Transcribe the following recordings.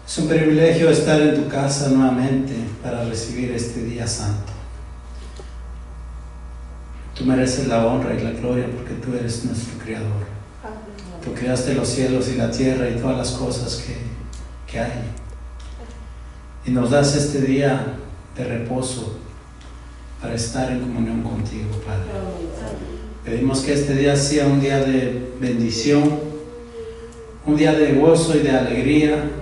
Es un privilegio estar en tu casa nuevamente para recibir este día santo. Tú mereces la honra y la gloria porque tú eres nuestro Creador. Tú creaste los cielos y la tierra y todas las cosas que hay. Y nos das este día de reposo para estar en comunión contigo, Padre. Pedimos que este día sea un día de bendición, un día de gozo y de alegría,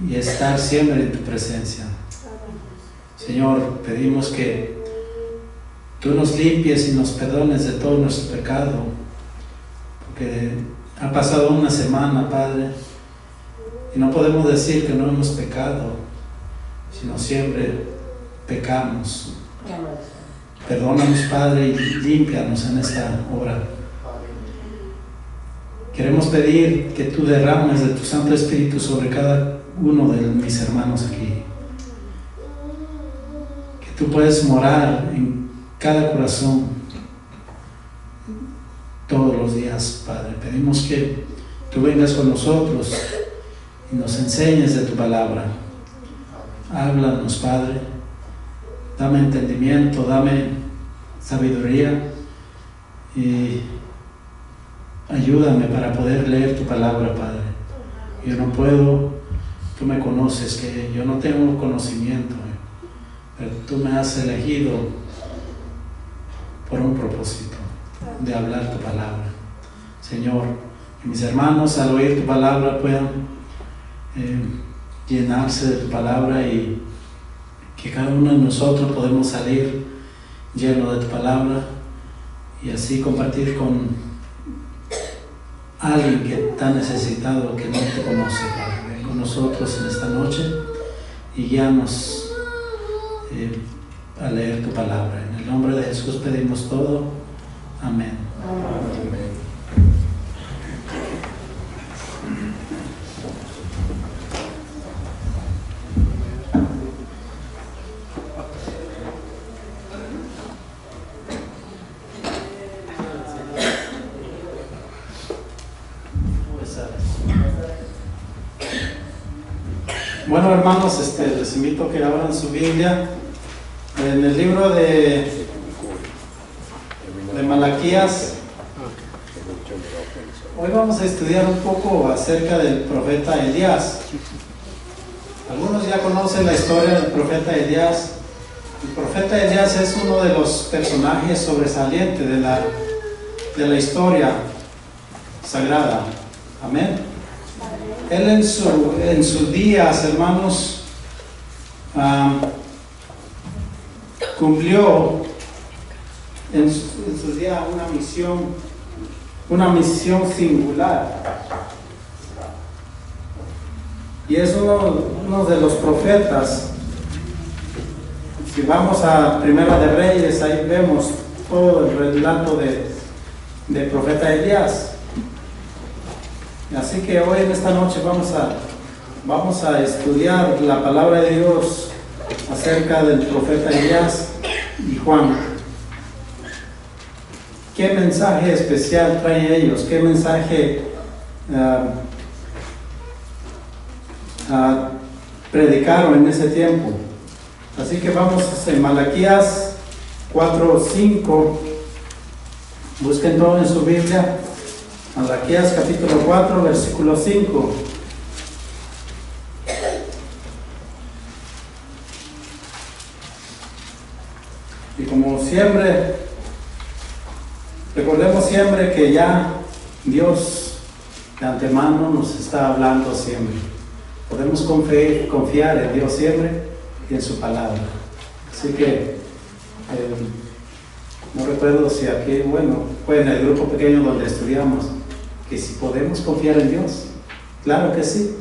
y estar siempre en tu presencia. Señor, pedimos que tú nos limpies y nos perdones de todo nuestro pecado, porque ha pasado una semana, Padre, y no podemos decir que no hemos pecado, sino siempre pecamos. Perdónanos, Padre, y límpianos en esta hora. Queremos pedir que tú derrames de tu Santo Espíritu sobre cada uno de mis hermanos aquí. Que tú puedes morar en cada corazón todos los días, Padre. Pedimos que tú vengas con nosotros y nos enseñes de tu palabra. Háblanos, Padre. Dame entendimiento, dame sabiduría y ayúdame para poder leer tu palabra, Padre. Yo no puedo, tú me conoces, que yo no tengo conocimiento, pero tú me has elegido por un propósito de hablar tu palabra. Señor, que mis hermanos al oír tu palabra puedan llenarse de tu palabra y que cada uno de nosotros podemos salir lleno de tu palabra y así compartir con alguien que está necesitado, que no te conoce, Padre. Ven con nosotros en esta noche y guíanos a leer tu palabra. En el nombre de Jesús pedimos todo. Amén. Amén. Bueno, hermanos, les invito a que abran su Biblia en el libro de Malaquías. Hoy vamos a estudiar un poco acerca del profeta Elías. Algunos ya conocen la historia del profeta Elías. El profeta Elías es uno de los personajes sobresalientes de la historia sagrada. Amén. Él en sus días, hermanos, cumplió en sus días una misión singular. Y es uno de los profetas. Si vamos a Primera de Reyes, ahí vemos todo el relato del profeta Elías. Así que hoy en esta noche vamos a estudiar la palabra de Dios acerca del profeta Elías y Juan. ¿Qué mensaje especial traen ellos? ¿Qué mensaje predicaron en ese tiempo? Así que vamos en Malaquías 4:5. Busquen todo en su Biblia. Malaquías capítulo 4, versículo 5. Y como siempre, recordemos siempre que ya Dios de antemano nos está hablando siempre. Podemos confiar en Dios siempre y en su palabra. Así que no recuerdo si aquí, fue en el grupo pequeño donde estudiamos, que si podemos confiar en Dios. Claro que sí.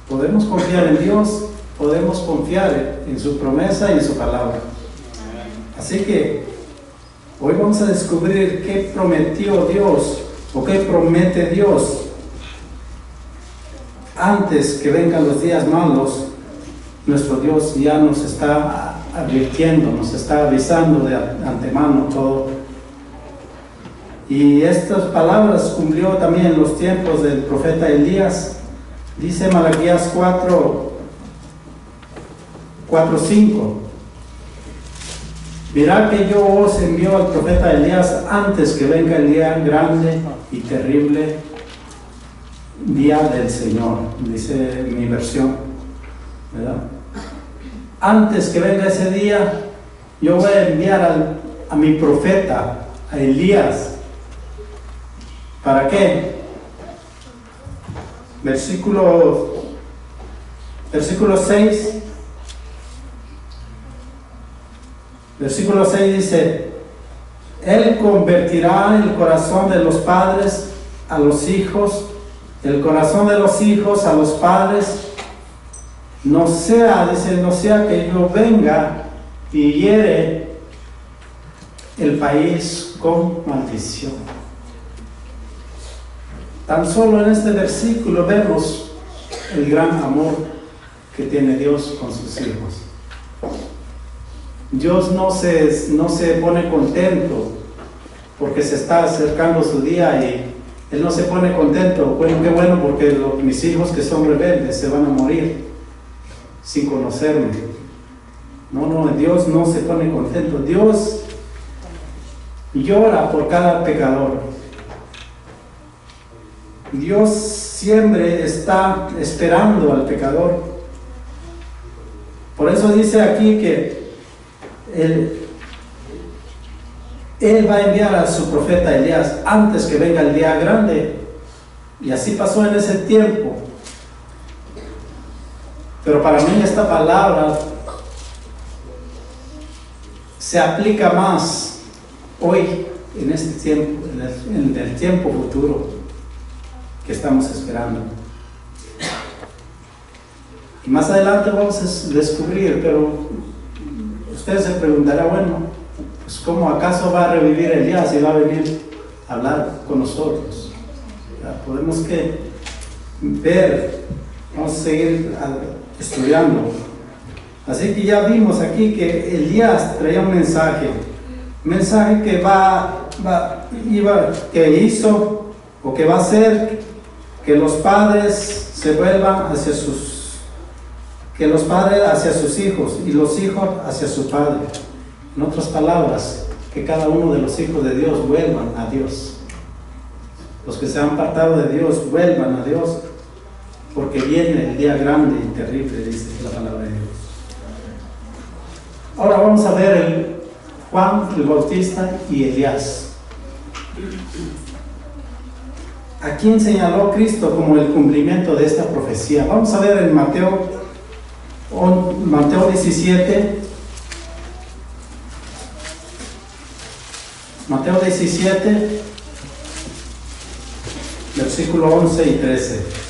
Podemos confiar en Dios, podemos confiar en su promesa y en su palabra. Así que hoy vamos a descubrir qué prometió Dios o qué promete Dios antes que vengan los días malos. Nuestro Dios ya nos está advirtiendo, nos está avisando de antemano todo. Y estas palabras cumplió también en los tiempos del profeta Elías, Dice Malaquías 4:5. Mirad que yo os envío al profeta Elías antes que venga el día grande y terrible, día del Señor, dice mi versión, ¿verdad? Antes que venga ese día, yo voy a enviar a mi profeta, a Elías. ¿Para qué? Versículo 6. Versículo 6 dice: Él convertirá el corazón de los padres a los hijos, el corazón de los hijos a los padres. No sea que yo venga y hiere el país con maldición. Tan solo en este versículo vemos el gran amor que tiene Dios con sus hijos. Dios no se pone contento porque se está acercando su día y Él no se pone contento. Bueno, qué bueno, porque mis hijos que son rebeldes se van a morir sin conocerme. No, Dios no se pone contento. Dios llora por cada pecador. Dios siempre está esperando al pecador. Por eso dice aquí que Él va a enviar a su profeta Elías antes que venga el día grande. Y así pasó en ese tiempo. Pero para mí esta palabra se aplica más hoy, en este tiempo, en el tiempo futuro que estamos esperando. Y más adelante vamos a descubrir, pero usted se preguntará, bueno, pues ¿cómo acaso va a revivir Elías y va a venir a hablar con nosotros? Podemos que ver, vamos a seguir estudiando. Así que ya vimos aquí que Elías traía un mensaje que hizo o que va a hacer que los padres se vuelvan hacia sus hijos y los hijos hacia su padre. En otras palabras, que cada uno de los hijos de Dios vuelvan a Dios. Los que se han apartado de Dios vuelvan a Dios, porque viene el día grande y terrible, dice la palabra de Dios. Ahora vamos a ver Juan el Bautista y Elías. ¿A quién señaló Cristo como el cumplimiento de esta profecía? Vamos a ver en Mateo 17. Mateo 17, versículo 11 y 13.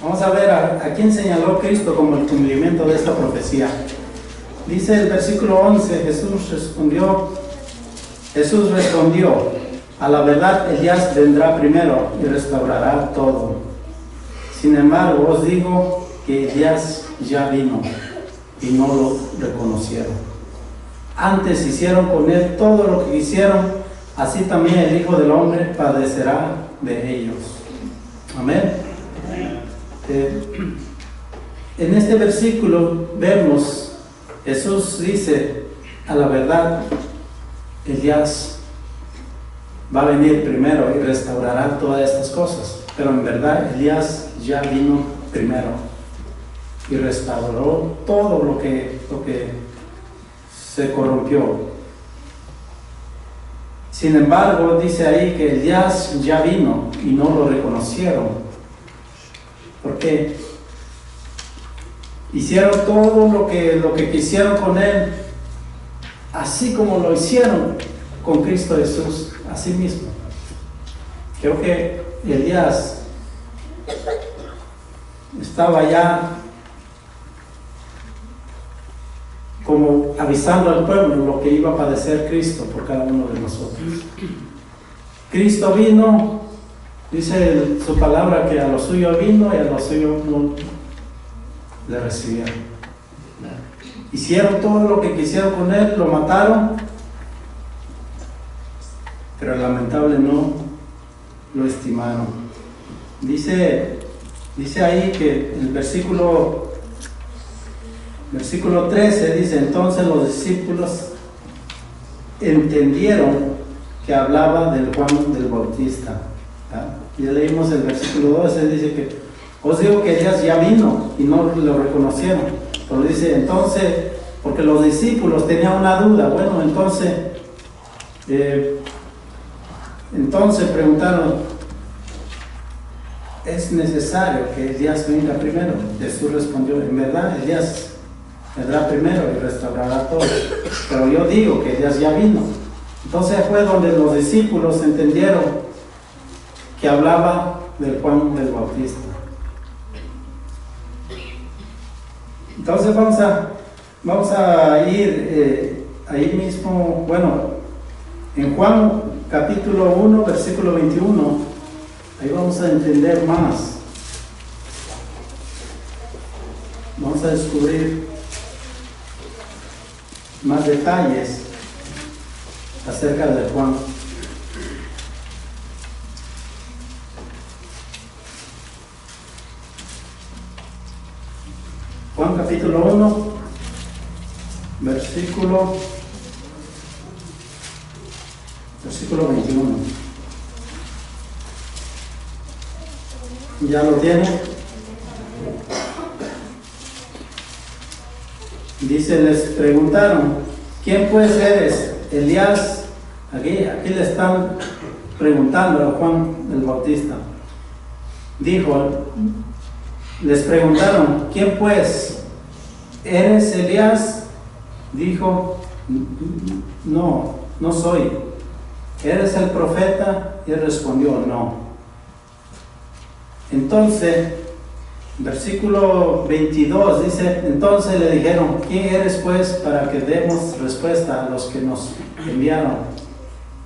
Vamos a ver a quién señaló Cristo como el cumplimiento de esta profecía. Dice el versículo 11, Jesús respondió: a la verdad Elías vendrá primero y restaurará todo. Sin embargo, os digo que Elías ya vino y no lo reconocieron. Antes hicieron con él todo lo que quisieron, así también el Hijo del Hombre padecerá de ellos. Amén. En este versículo vemos, Jesús dice: a la verdad Elías va a venir primero y restaurará todas estas cosas. Pero en verdad Elías ya vino primero y restauró todo lo que se corrompió. Sin embargo, dice ahí que Elías ya vino y no lo reconocieron. Porque hicieron todo lo que quisieron con él, así como lo hicieron con Cristo Jesús, así mismo. Creo que Elías estaba ya como avisando al pueblo lo que iba a padecer Cristo por cada uno de nosotros. Cristo vino, dice su palabra, que a lo suyo vino y a lo suyo no le recibieron. hicieron todo lo que quisieron con él, lo mataron, pero lamentable no lo estimaron. Dice ahí que el versículo 13 dice: entonces los discípulos entendieron que hablaba del Juan del Bautista. Ya leímos el versículo 12, dice que os digo que Elías ya vino y no lo reconocieron. Pero dice entonces, porque los discípulos tenían una duda. Bueno, entonces preguntaron: ¿es necesario que Elías venga primero? Jesús respondió: en verdad Elías vendrá primero y restaurará todo, pero yo digo que Elías ya vino. Entonces fue donde los discípulos entendieron que hablaba del Juan del Bautista. Entonces vamos a ir ahí mismo, bueno, en Juan capítulo 1, versículo 21, ahí vamos a entender más. Vamos a descubrir más detalles acerca de Juan. Juan capítulo 1, versículo 21. ¿Ya lo tiene? Dice: les preguntaron: ¿quién pues eres? Elías. Aquí le están preguntando a Juan el Bautista. Les preguntaron: ¿quién pues? ¿Eres Elías? Dijo: no soy. ¿Eres el profeta? Y él respondió: no. Entonces, versículo 22 dice: entonces le dijeron: ¿quién eres pues para que demos respuesta a los que nos enviaron?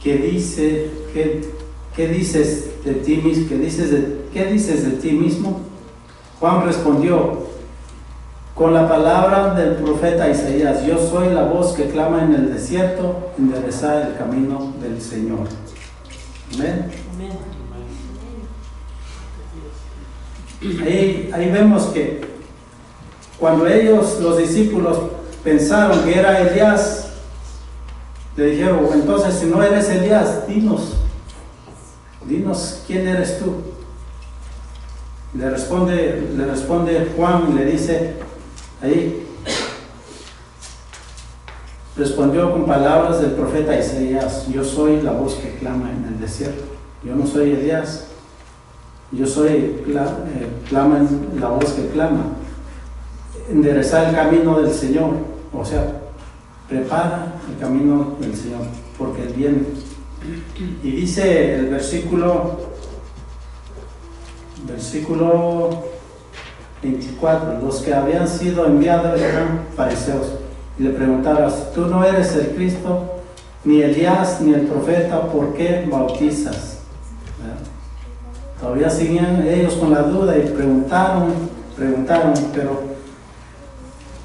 ¿Qué dices de ti mismo? ¿Qué dices de ti mismo? Juan respondió con la palabra del profeta Isaías: yo soy la voz que clama en el desierto, enderezad el camino del Señor. Amén. Ahí vemos que cuando los discípulos pensaron que era Elías, le dijeron: entonces, si no eres Elías, dinos quién eres tú. Le responde Juan y le dice ahí, respondió con palabras del profeta Isaías: yo soy la voz que clama en el desierto. Yo no soy Elías, yo soy clama la voz que clama. Enderezar el camino del Señor, o sea, prepara el camino del Señor, porque Él viene. Y dice el versículo 24: los que habían sido enviados eran fariseos, y le preguntaron: tú no eres el Cristo, ni Elías, ni el profeta, ¿por qué bautizas? Todavía seguían ellos con la duda y preguntaron, pero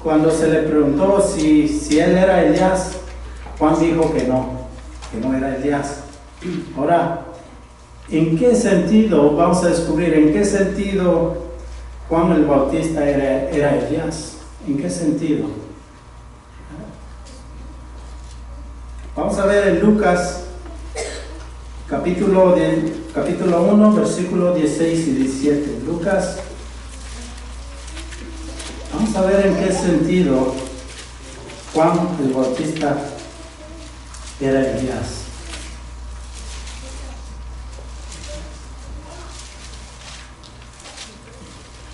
cuando se le preguntó si él era Elías, Juan dijo que no era Elías. Ahora, ¿en qué sentido? Vamos a descubrir en qué sentido Juan el Bautista era Elías. ¿En qué sentido? Vamos a ver en Lucas capítulo 1, versículos 16 y 17. Lucas, vamos a ver en qué sentido Juan el Bautista era Elías.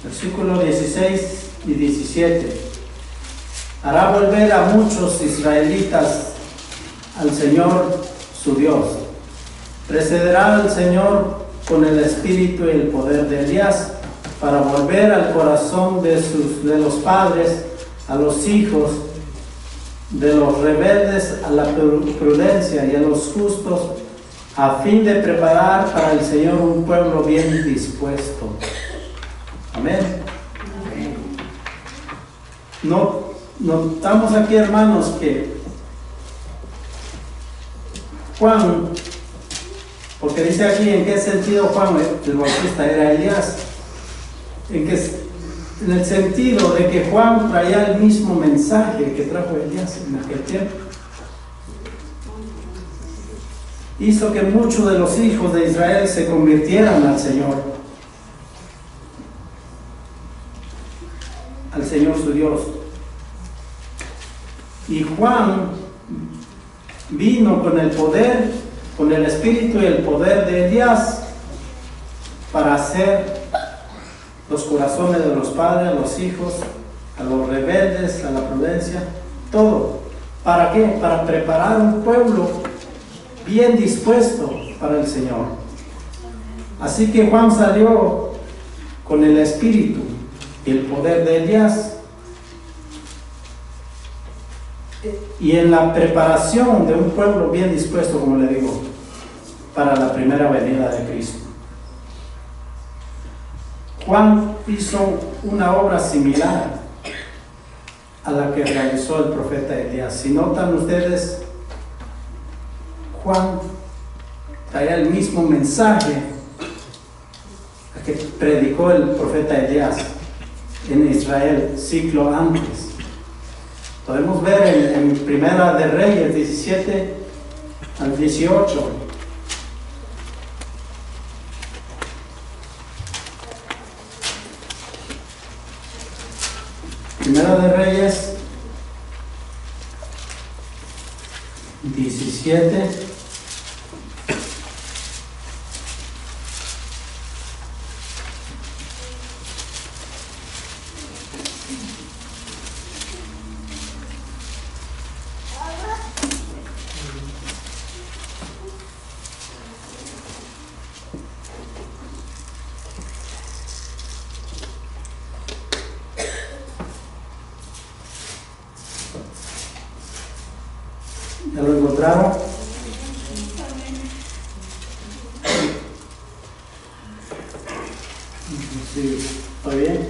Versículos 16 y 17. Hará volver a muchos israelitas al Señor su Dios. Precederá al Señor con el espíritu y el poder de Elías, para volver al corazón de los padres a los hijos, de los rebeldes a la prudencia, y a los justos, a fin de preparar para el Señor un pueblo bien dispuesto. Amén. notamos aquí, hermanos, que Juan, porque dice aquí en qué sentido Juan el Bautista era Elías, en el sentido de que Juan traía el mismo mensaje que trajo Elías en aquel tiempo. Hizo que muchos de los hijos de Israel se convirtieran al Señor su Dios. Y Juan vino con el poder, con el espíritu y el poder de Elías para hacer los corazones de los padres, a los hijos, a los rebeldes, a la prudencia, todo. ¿Para qué? Para preparar un pueblo bien dispuesto para el Señor. Así que Juan salió con el espíritu y el poder de Elías, y en la preparación de un pueblo bien dispuesto, como le digo, para la primera venida de Cristo. Juan hizo una obra similar a la que realizó el profeta Elías. Si notan ustedes, Juan traía el mismo mensaje que predicó el profeta Elías en Israel siglo antes. Podemos ver en Primera de Reyes 17 al 18. Primera de Reyes 17 ¿Ya lo encontraron? Sí, ¿está bien?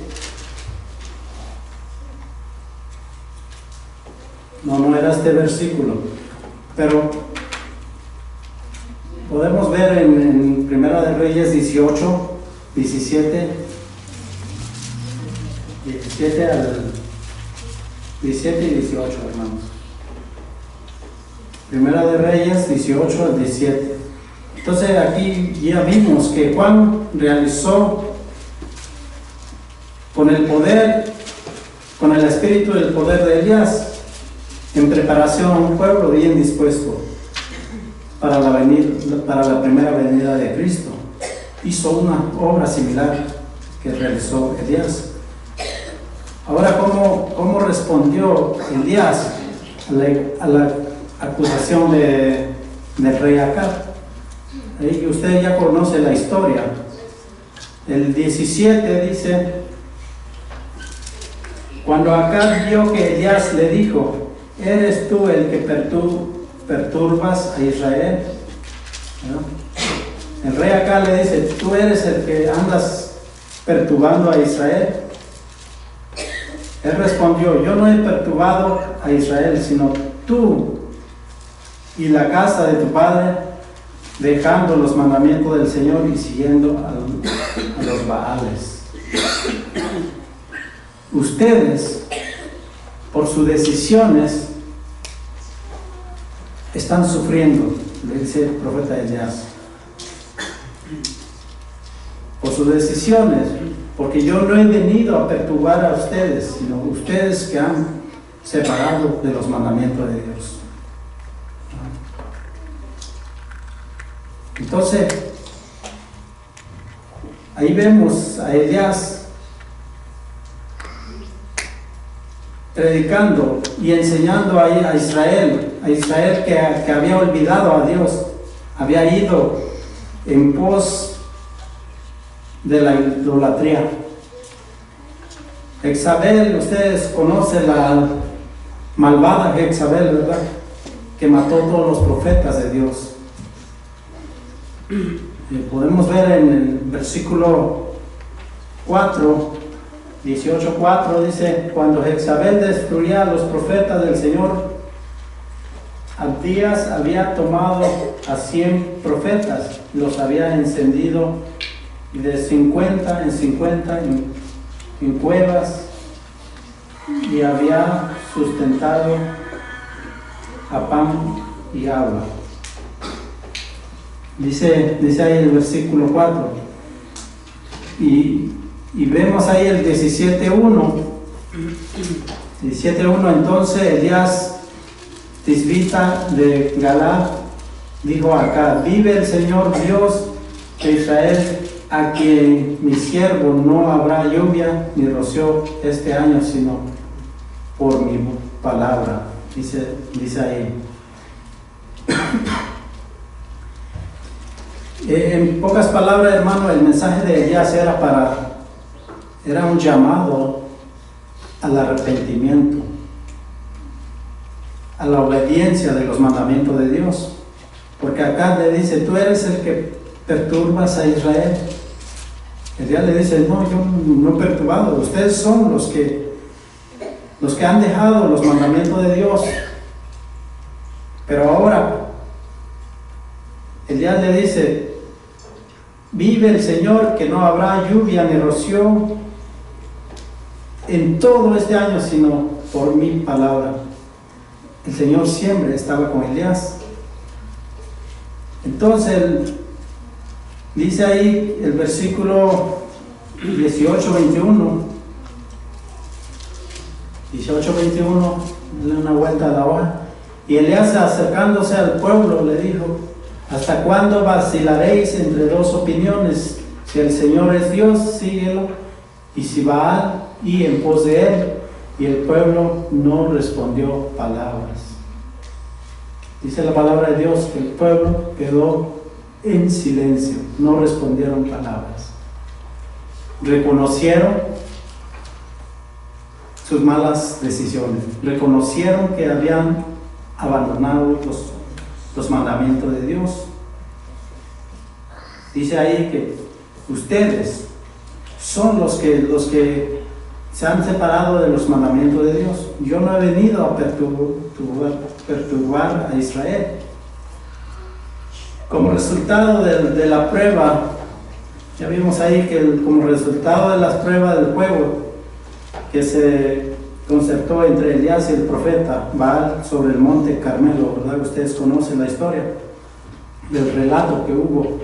No era este versículo, pero podemos ver en Primera de Reyes 18, 17 y 18, hermanos. Primera de Reyes 18 al 17. Entonces aquí ya vimos que Juan realizó con el poder, con el espíritu y el poder de Elías, en preparación a un pueblo bien dispuesto para la primera venida de Cristo. Hizo una obra similar que realizó Elías. Ahora, ¿cómo respondió Elías a la acusación del rey Acab? Ahí usted ya conoce la historia. El 17 dice: cuando Acab vio que Elías le dijo: ¿eres tú el que perturbas a Israel? ¿No? El rey Acab le dice: ¿tú eres el que andas perturbando a Israel? Él respondió: yo no he perturbado a Israel, sino tú y la casa de tu padre, dejando los mandamientos del Señor y siguiendo a los Baales. Ustedes, por sus decisiones, están sufriendo, le dice el profeta Elías. Por sus decisiones, porque yo no he venido a perturbar a ustedes, sino ustedes que han separado de los mandamientos de Dios. Entonces, ahí vemos a Elías predicando y enseñando a Israel que había olvidado a Dios, había ido en pos de la idolatría. Jezabel, ustedes conocen la malvada Jezabel, ¿verdad? Que mató a todos los profetas de Dios. Podemos ver en el versículo 4 18:4 dice, cuando Jezabel destruía a los profetas del Señor, Abdías había tomado a 100 profetas, los había encendido de 50 en 50 en cuevas y había sustentado a pan y agua. Dice ahí el versículo 4 y vemos ahí el 17:1. Entonces Elías Tisbita de Galad dijo acá, vive el Señor Dios de Israel, a quien mi siervo no habrá lluvia ni rocío este año, sino por mi palabra. Dice ahí. En pocas palabras, hermano, el mensaje de Elías era un llamado al arrepentimiento, a la obediencia de los mandamientos de Dios, porque acá le dice, tú eres el que perturbas a Israel. Elías le dice, no, yo no he perturbado, ustedes son los que han dejado los mandamientos de Dios. Pero ahora Elías le dice, vive el Señor, que no habrá lluvia ni rocío en todo este año, sino por mi palabra. El Señor siempre estaba con Elías. Entonces, dice ahí el versículo 18:21, dale una vuelta a la hoja. Y Elías, acercándose al pueblo, le dijo, ¿hasta cuándo vacilaréis entre dos opiniones? Si el Señor es Dios, síguelo, y si Baal, y en pos de él. Y el pueblo no respondió palabras. Dice la palabra de Dios que el pueblo quedó en silencio, no respondieron palabras. Reconocieron sus malas decisiones, reconocieron que habían abandonado los mandamientos de Dios. Dice ahí que ustedes son los que se han separado de los mandamientos de Dios. Yo no he venido a perturbar a Israel. Como resultado de la prueba, ya vimos ahí que como resultado de las pruebas del fuego que se concertó entre Elías y el profeta Baal sobre el monte Carmelo, ¿verdad? Ustedes conocen la historia del relato que hubo.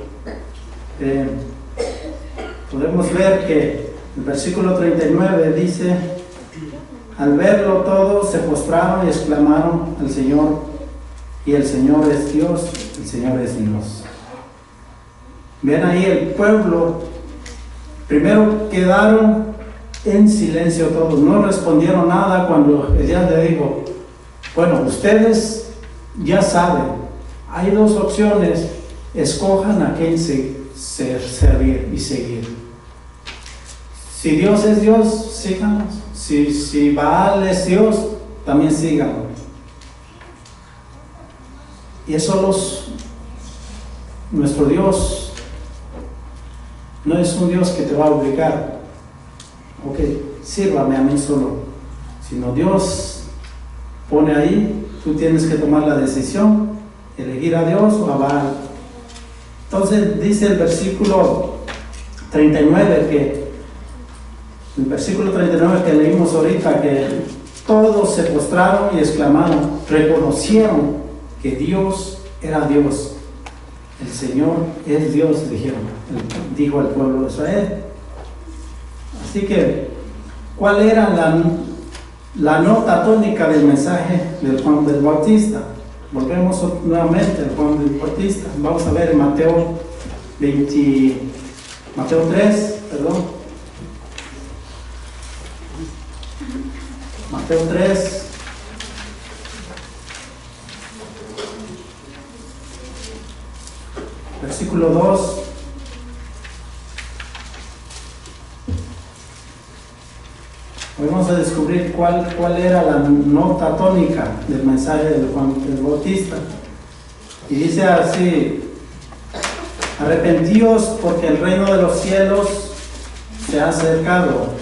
Podemos ver que el versículo 39 dice, al verlo todos se postraron y exclamaron al Señor, y el Señor es Dios, el Señor es Dios. Ven ahí el pueblo, primero quedaron en silencio todos, no respondieron nada cuando Elías le dijo, bueno, ustedes ya saben, hay dos opciones, escojan a quién servir y seguir. Si Dios es Dios, síganos. Si Baal es Dios, también síganos. Y eso nuestro Dios no es un Dios que te va a obligar, ok, sírvame a mí solo, sino Dios pone ahí, tú tienes que tomar la decisión, elegir a Dios o a Baal. Entonces dice el versículo 39 que leímos ahorita, que todos se postraron y exclamaron, reconocieron que Dios era Dios. El Señor es Dios, dijo el pueblo de Israel. Así que, ¿cuál era la nota tónica del mensaje del Juan del Bautista? Volvemos nuevamente al Juan del Bautista. Vamos a ver en Mateo 3, perdón. Mateo 3, versículo 2. Hoy vamos a descubrir cuál era la nota tónica del mensaje de Juan el Bautista. Y dice así, arrepentíos porque el reino de los cielos se ha acercado.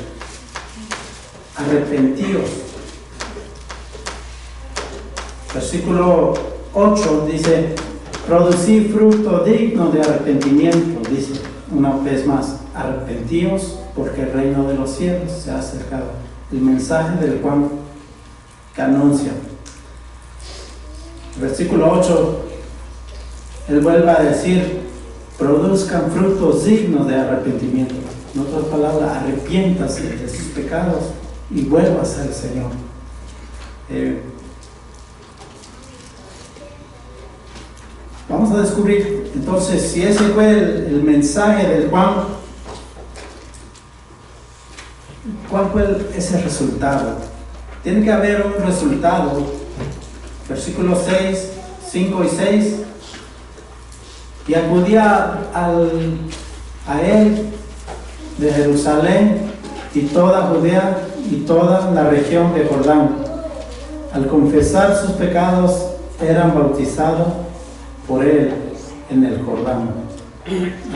arrepentíos. Versículo 8 dice, producir fruto digno de arrepentimiento, dice una vez más, arrepentíos porque el reino de los cielos se ha acercado. El mensaje del Juan que anuncia. Versículo 8, él vuelve a decir, produzcan frutos dignos de arrepentimiento. En otras palabras, arrepiéntase de sus pecados y vuelvas al Señor. Vamos a descubrir entonces si ese fue el mensaje del Juan. ¿Cuál fue ese resultado? Tiene que haber un resultado. Versículos 6, 5 y 6. Y acudía a él de Jerusalén y toda Judea y toda la región de Jordán. Al confesar sus pecados, eran bautizados por él en el Jordán.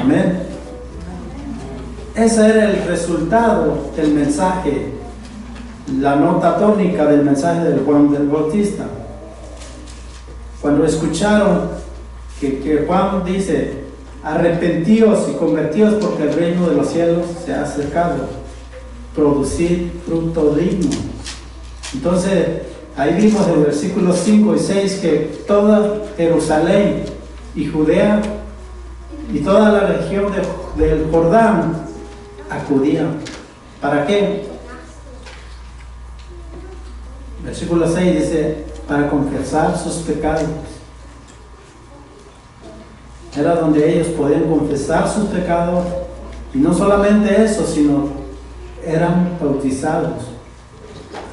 Amén. Ese era el resultado del mensaje, la nota tónica del mensaje de Juan el Bautista. Cuando escucharon que Juan dice, arrepentíos y convertíos porque el reino de los cielos se ha acercado, producir fruto digno. Entonces, ahí vimos en versículos 5 y 6 que toda Jerusalén y Judea y toda la región del Jordán acudían. ¿Para qué? Versículo 6 dice, para confesar sus pecados. Era donde ellos podían confesar sus pecados, y no solamente eso, sino eran bautizados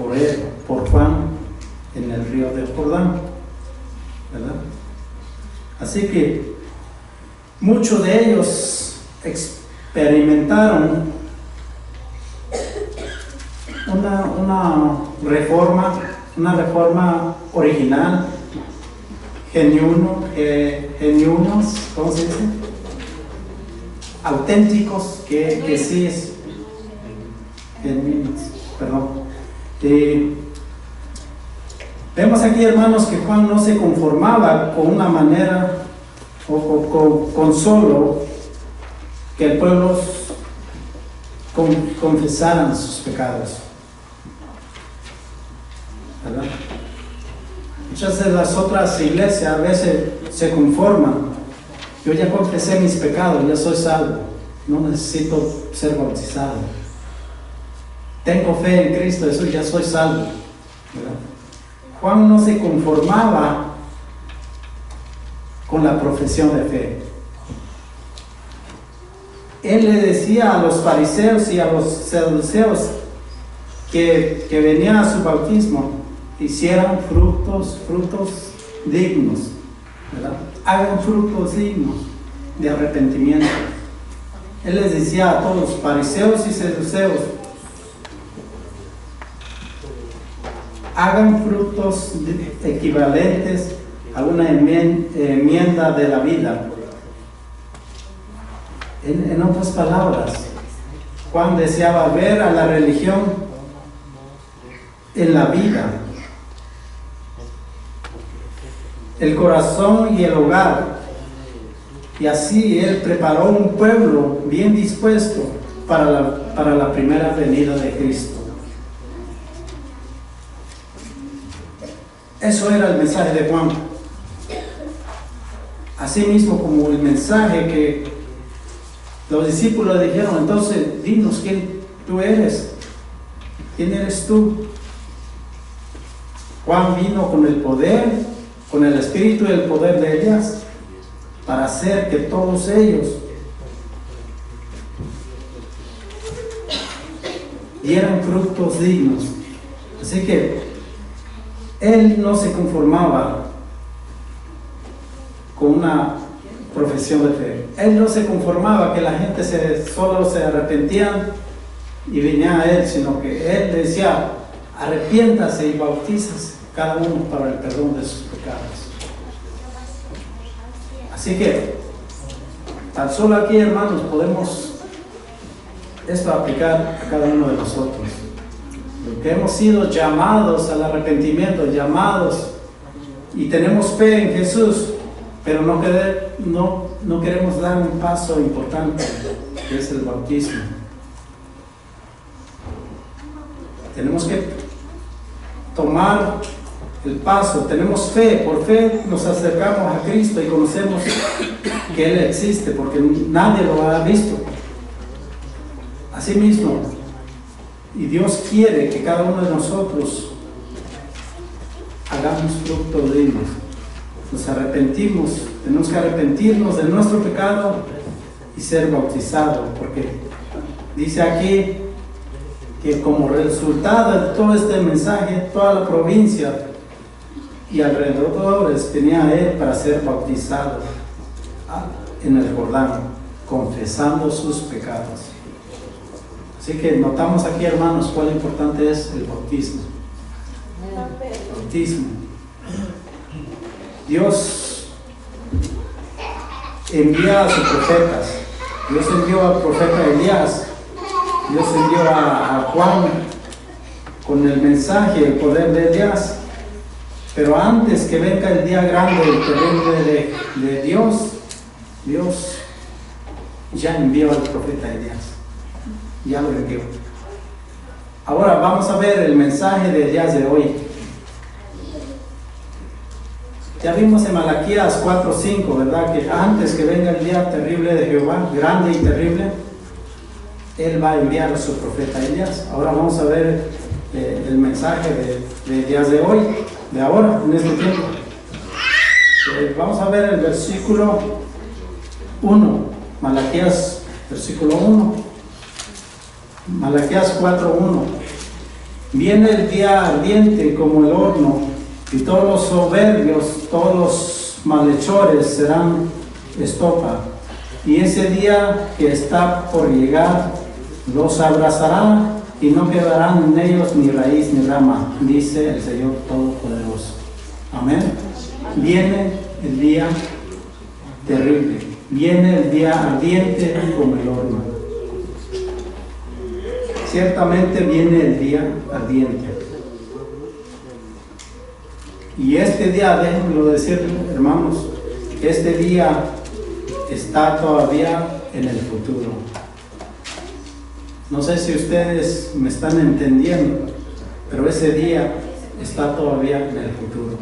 por él, por Juan, en el río de Jordán, ¿verdad? Así que muchos de ellos experimentaron una reforma original, genuinos, ¿cómo se dice? Auténticos, que sí es genuinos, perdón. Vemos aquí, hermanos, que Juan no se conformaba con una manera o con solo que el pueblo confesaran sus pecados, ¿verdad? Muchas de las otras iglesias a veces se conforman. Yo ya confesé mis pecados, ya soy salvo, no necesito ser bautizado. Tengo fe en Cristo Jesús, ya soy salvo, ¿verdad? Juan no se conformaba con la profesión de fe. Él le decía a los fariseos y a los saduceos que venían a su bautismo, hicieran frutos dignos, ¿verdad? Hagan frutos dignos de arrepentimiento. Él les decía a todos, fariseos y saduceos, hagan frutos equivalentes a una enmienda de la vida. En otras palabras, Juan deseaba ver a la religión en la vida, el corazón y el hogar, y así él preparó un pueblo bien dispuesto para la primera venida de Cristo. Eso era el mensaje de Juan. Así mismo como el mensaje que los discípulos dijeron, entonces dinos quién tú eres, quién eres tú. Juan vino con el poder, con el espíritu y el poder de Elías, para hacer que todos ellos dieran frutos dignos. Así que él no se conformaba con una profesión de fe. Él no se conformaba que la gente solo se arrepentía y venía a él, sino que él decía, arrepiéntase y bautízase cada uno para el perdón de sus pecados. Así que tan solo aquí, hermanos, podemos esto aplicar a cada uno de nosotros, Porque hemos sido llamados al arrepentimiento, llamados, y tenemos fe en Jesús, pero no queremos dar un paso importante, que es el bautismo. Tenemos que tomar el paso, tenemos fe, por fe nos acercamos a Cristo y conocemos que Él existe, porque nadie lo ha visto. Asimismo, y Dios quiere que cada uno de nosotros hagamos fruto de Él. Nos arrepentimos, tenemos que arrepentirnos de nuestro pecado y ser bautizados, porque dice aquí que como resultado de todo este mensaje, toda la provincia y alrededores venía Él para ser bautizado en el Jordán, confesando sus pecados. Así que notamos aquí, hermanos, cuál importante es el bautismo. El bautismo. Dios envía a sus profetas. Dios envió al profeta Elías. Dios envió a Juan con el mensaje, el poder de Elías. Pero antes que venga el día grande, el terrible de Dios, Dios ya envió al profeta Elías. Ya lo envió. Ahora vamos a ver el mensaje de Elías de hoy. Ya vimos en Malaquías 4:5, ¿verdad? Que antes que venga el día terrible de Jehová, grande y terrible, Él va a enviar a su profeta Elías. Ahora vamos a ver el mensaje de Elías de hoy, de ahora, en este tiempo. Vamos a ver el versículo 1, Malaquías, versículo 1. Malaquías 4:1. Viene el día ardiente como el horno, y todos los soberbios, todos los malhechores serán estopa. Y ese día que está por llegar, los abrazará, y no quedarán en ellos ni raíz ni rama, dice el Señor Todopoderoso. Amén. Viene el día terrible, viene el día ardiente como el horno. Ciertamente viene el día ardiente. Y este día, déjenmelo decir, hermanos, este día está todavía en el futuro. No sé si ustedes me están entendiendo, pero ese día está todavía en el futuro.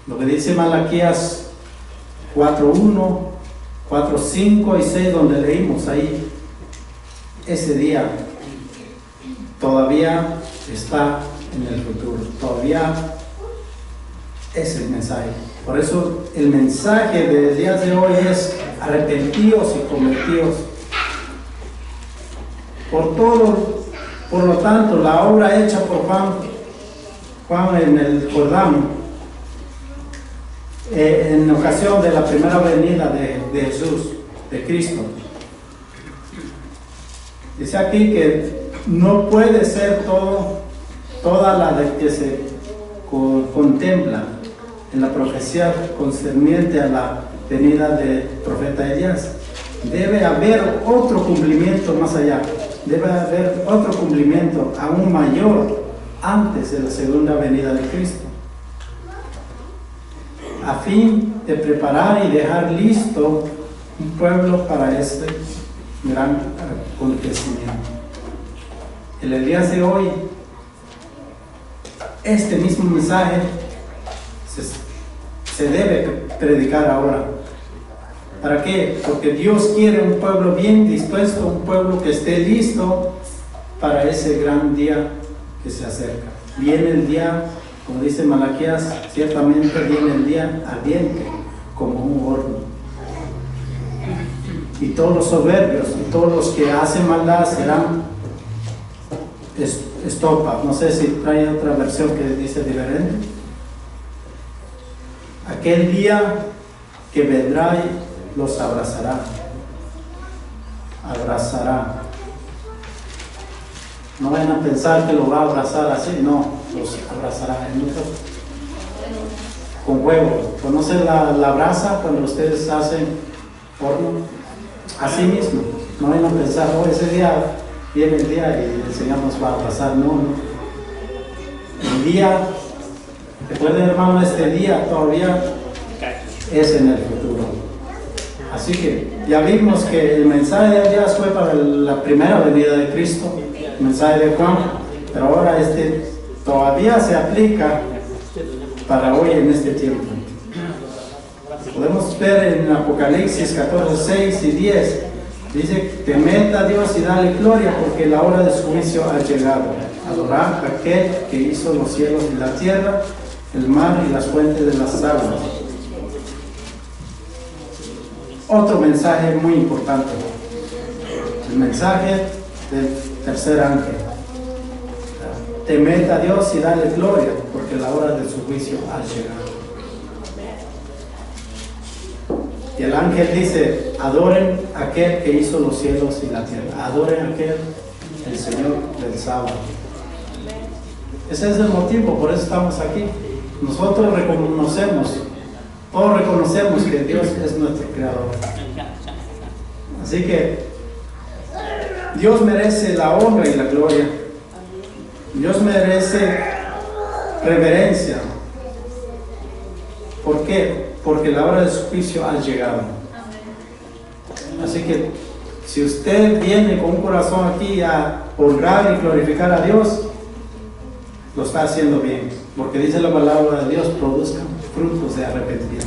Lo que dice Malaquías 4:1, 4:5 y 6, donde leímos ahí, ese día todavía está en el futuro, todavía es el mensaje. Por eso el mensaje del día de hoy es arrepentidos y convertidos. Por lo tanto, la obra hecha por Juan en el Jordán, en ocasión de la primera venida de Jesús, de Cristo, dice aquí que no puede ser toda la de que se contempla en la profecía concerniente a la venida del profeta Elías. Debe haber otro cumplimiento más allá. Debe haber otro cumplimiento aún mayor antes de la segunda venida de Cristo, a fin de preparar y dejar listo un pueblo para este gran acontecimiento. El Elías de hoy, este mismo mensaje se debe predicar ahora. ¿Para qué? Porque Dios quiere un pueblo bien dispuesto, un pueblo que esté listo para ese gran día que se acerca. Viene el día, como dice Malaquías, ciertamente viene el día ardiente como un horno. Y todos los soberbios y todos los que hacen maldad serán estopa. No sé si trae otra versión que dice diferente. Aquel día que vendrá y los abrazará. Abrazará. No vayan a pensar que lo va a abrazar así, no, los abrazará. Con huevo. ¿Conocen la brasa cuando ustedes hacen horno? Así mismo. No vayan a pensar, ese día viene el día y el Señor nos va a abrazar. No, no. El día, recuerden hermano, este día todavía es en el futuro. Así que ya vimos que el mensaje de Dios fue para la primera venida de Cristo, el mensaje de Juan, pero ahora este todavía se aplica para hoy en este tiempo. Podemos ver en Apocalipsis 14, 6 y 10, dice: temed a Dios y dale gloria, porque la hora de su juicio ha llegado. Adorad a aquel que hizo los cielos y la tierra, el mar y las fuentes de las aguas. Otro mensaje muy importante, el mensaje del tercer ángel: temed a Dios y dale gloria, porque la hora de su juicio ha llegado. Y el ángel dice: adoren a aquel que hizo los cielos y la tierra, adoren a aquel, el Señor del sábado. Ese es el motivo, por eso estamos aquí. Nosotros reconocemos, todos reconocemos que Dios es nuestro creador. Así que Dios merece la honra y la gloria. Dios merece reverencia. ¿Por qué? Porque la hora de su juicio ha llegado. Así que si usted viene con un corazón aquí a honrar y glorificar a Dios, lo está haciendo bien, porque dice la palabra de Dios: produzcan frutos de arrepentimiento.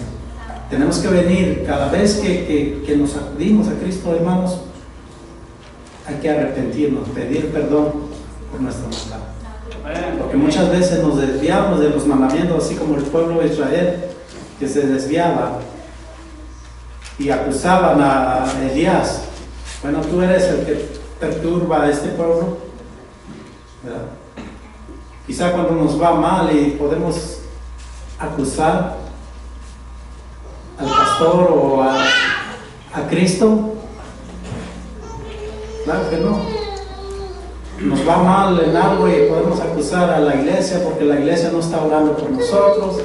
Tenemos que venir cada vez que nos acudimos a Cristo, hermanos, hay que arrepentirnos, pedir perdón por nuestra maldad, porque muchas veces nos desviamos de los mandamientos, así como el pueblo de Israel, que se desviaba y acusaban a Elías: bueno, tú eres el que perturba a este pueblo, ¿verdad? Quizá cuando nos va mal y podemos acusar al pastor o a Cristo, claro que no. Nos va mal en algo y podemos acusar a la iglesia porque la iglesia no está orando por nosotros.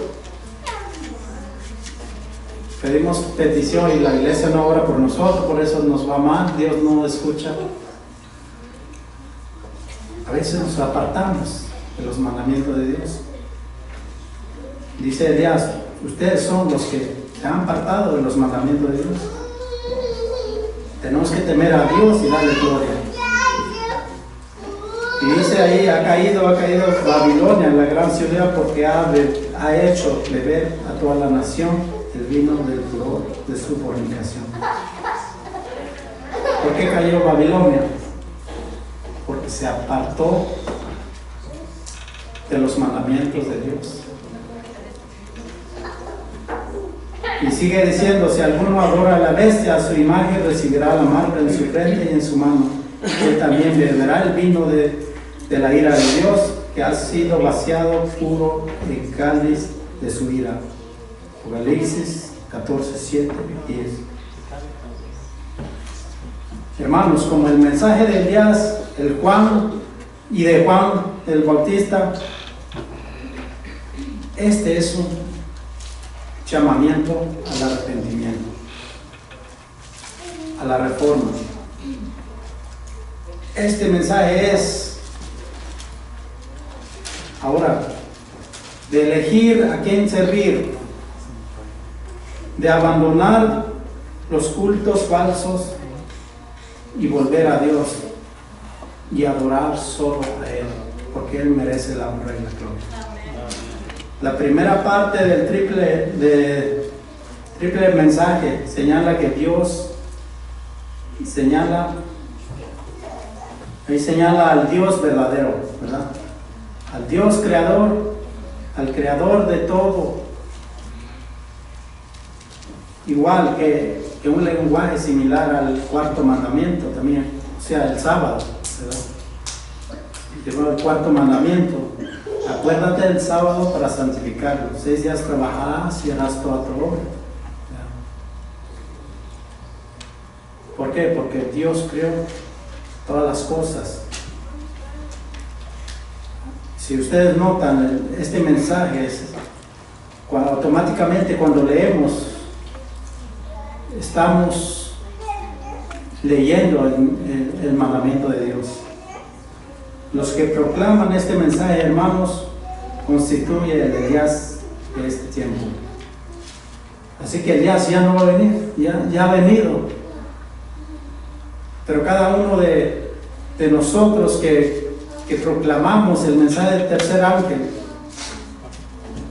Pedimos petición y la iglesia no ora por nosotros, por eso nos va mal, Dios no escucha. A veces nos apartamos de los mandamientos de Dios. Dice Elías: ustedes son los que se han apartado de los mandamientos de Dios. Tenemos que temer a Dios y darle gloria. Y dice ahí: ha caído Babilonia, la gran ciudad, porque ha hecho beber a toda la nación el vino del furor de su fornicación. ¿Por qué cayó Babilonia? Porque se apartó de los mandamientos de Dios. Y sigue diciendo: si alguno adora a la bestia, a su imagen, recibirá la marca en su frente y en su mano. Él también beberá el vino de la ira de Dios, que ha sido vaciado puro en cáliz de su ira. Apocalipsis 14, 7 y 10. Hermanos, como el mensaje de Elías, el Juan y de Juan el Bautista, este es un llamamiento al arrepentimiento, a la reforma. Este mensaje es ahora de elegir a quién servir, de abandonar los cultos falsos y volver a Dios y adorar solo a Él, porque Él merece la honra y la gloria. La primera parte del triple mensaje señala que Dios señala al Dios verdadero, ¿verdad? Al Dios creador, al creador de todo. Igual que un lenguaje similar al cuarto mandamiento también, o sea, el sábado, ¿verdad? El cuarto mandamiento: acuérdate del sábado para santificarlo. 6 días trabajarás y harás toda tu obra. ¿Por qué? Porque Dios creó todas las cosas. Si ustedes notan, este mensaje es automáticamente cuando leemos, estamos leyendo el mandamiento de Dios. Los que proclaman este mensaje, hermanos, constituye el Elías de este tiempo. Así que Elías ya no va a venir, ya ha venido. Pero cada uno de nosotros que proclamamos el mensaje del tercer ángel,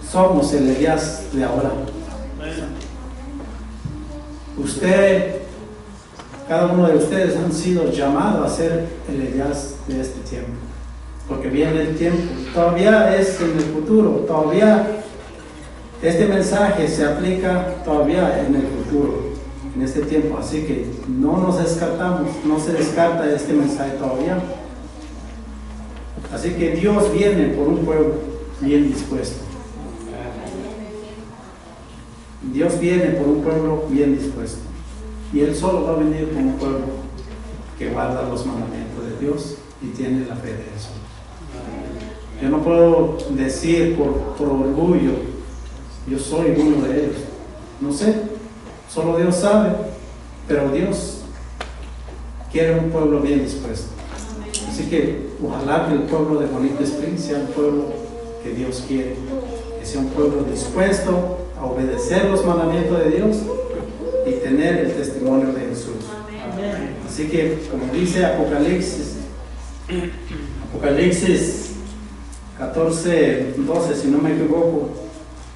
somos el Elías de ahora. Cada uno de ustedes han sido llamados a ser el Elías de este tiempo, porque viene el tiempo, todavía es en el futuro, todavía este mensaje se aplica todavía en el futuro, en este tiempo, así que no nos descartamos, no se descarta este mensaje todavía. Así que Dios viene por un pueblo bien dispuesto. Dios viene por un pueblo bien dispuesto. Y Él solo va a venir por un pueblo que guarda los mandamientos de Dios y tiene la fe de eso. Yo no puedo decir por orgullo, yo soy uno de ellos. No sé, solo Dios sabe, pero Dios quiere un pueblo bien dispuesto. Así que ojalá que el pueblo de Bonita Springs sea el pueblo que Dios quiere, que sea un pueblo dispuesto a obedecer los mandamientos de Dios y tener el testimonio de Jesús. Así que, como dice Apocalipsis 14:12, si no me equivoco,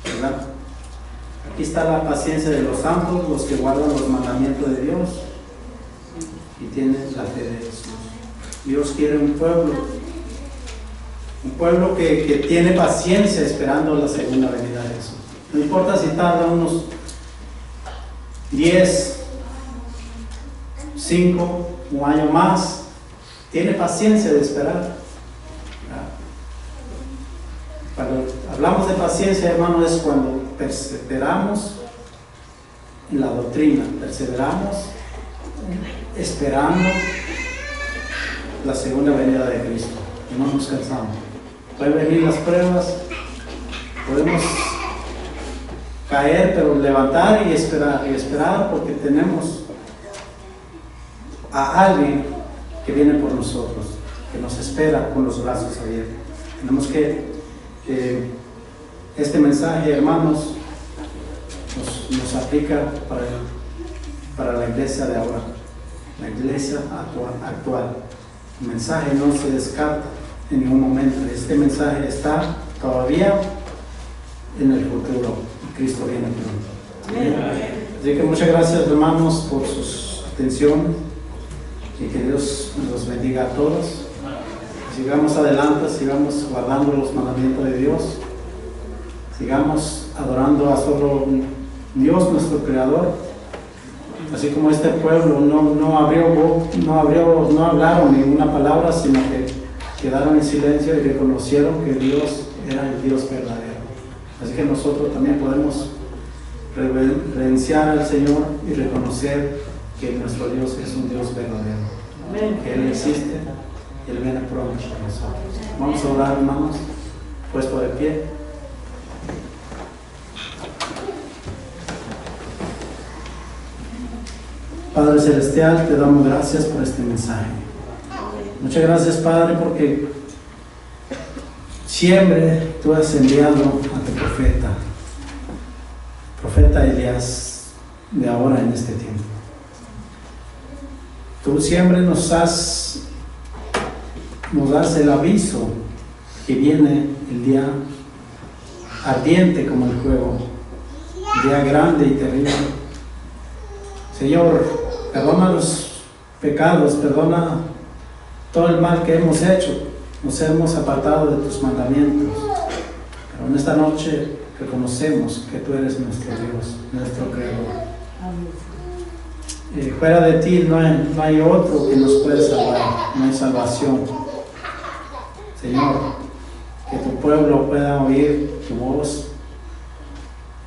¿verdad? Aquí está la paciencia de los santos, los que guardan los mandamientos de Dios y tienen la fe de Jesús. Dios quiere un pueblo que tiene paciencia esperando la segunda venida de Jesús. No importa si tarda unos 10, 5, un año más, tiene paciencia de esperar. Cuando hablamos de paciencia, hermano, es cuando perseveramos en la doctrina, perseveramos esperando la segunda venida de Cristo, y no nos cansamos. Pueden venir las pruebas, podemos caer, pero levantar y esperar, porque tenemos a alguien que viene por nosotros, que nos espera con los brazos abiertos. Tenemos que este mensaje, hermanos, nos aplica para la iglesia de ahora, la iglesia actual. El mensaje no se descarta en ningún momento. Este mensaje está todavía en el futuro. Cristo viene pronto. Así que muchas gracias, hermanos, por sus atenciones y que Dios los bendiga a todos. Sigamos adelante, sigamos guardando los mandamientos de Dios, sigamos adorando a solo Dios, nuestro Creador. Así como este pueblo no hablaron ninguna palabra, sino que quedaron en silencio y reconocieron que Dios era el Dios verdadero. Así que nosotros también podemos reverenciar al Señor y reconocer que nuestro Dios es un Dios verdadero. Amén. Que Él existe y Él viene pronto con nosotros. Vamos a orar, hermanos, puesto de pie. Padre Celestial, te damos gracias por este mensaje. Muchas gracias, Padre, porque siempre tú has enviado a tu profeta Elías, de ahora en este tiempo. Tú siempre nos das el aviso que viene el día ardiente como el fuego, el día grande y terrible. Señor, perdona los pecados, perdona todo el mal que hemos hecho. Nos hemos apartado de tus mandamientos, pero en esta noche reconocemos que tú eres nuestro Dios, nuestro Creador. Fuera de ti no hay otro que nos pueda salvar, no hay salvación. Señor, que tu pueblo pueda oír tu voz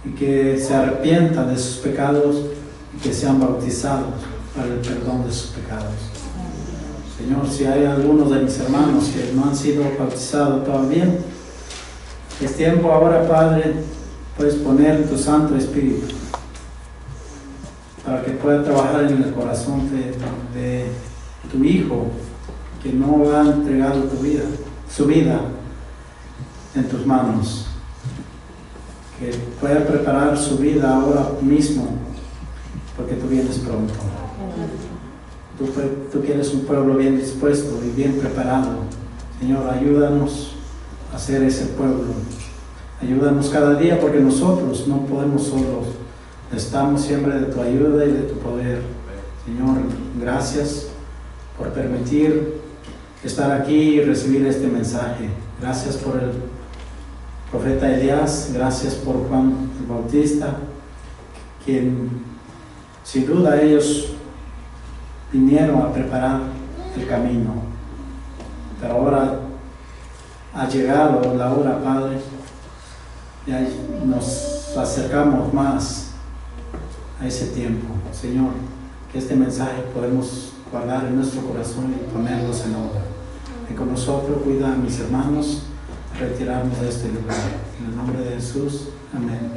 y que se arrepientan de sus pecados y que sean bautizados para el perdón de sus pecados. Señor, si hay algunos de mis hermanos que no han sido bautizados todavía, es tiempo ahora, Padre, puedes poner tu Santo Espíritu para que pueda trabajar en el corazón de tu Hijo, que no ha entregado su vida en tus manos, que pueda preparar su vida ahora mismo, porque tú vienes pronto. Tú quieres un pueblo bien dispuesto y bien preparado. Señor, ayúdanos a ser ese pueblo. Ayúdanos cada día, porque nosotros no podemos solos. Necesitamos siempre de tu ayuda y de tu poder. Señor, gracias por permitir estar aquí y recibir este mensaje. Gracias por el profeta Elías, gracias por Juan el Bautista, quien sin duda ellos vinieron a preparar el camino. Pero ahora ha llegado la hora, Padre, y nos acercamos más a ese tiempo. Señor, que este mensaje podemos guardar en nuestro corazón y ponerlos en obra. Y con nosotros cuida a mis hermanos, retirarnos de este lugar. En el nombre de Jesús, amén.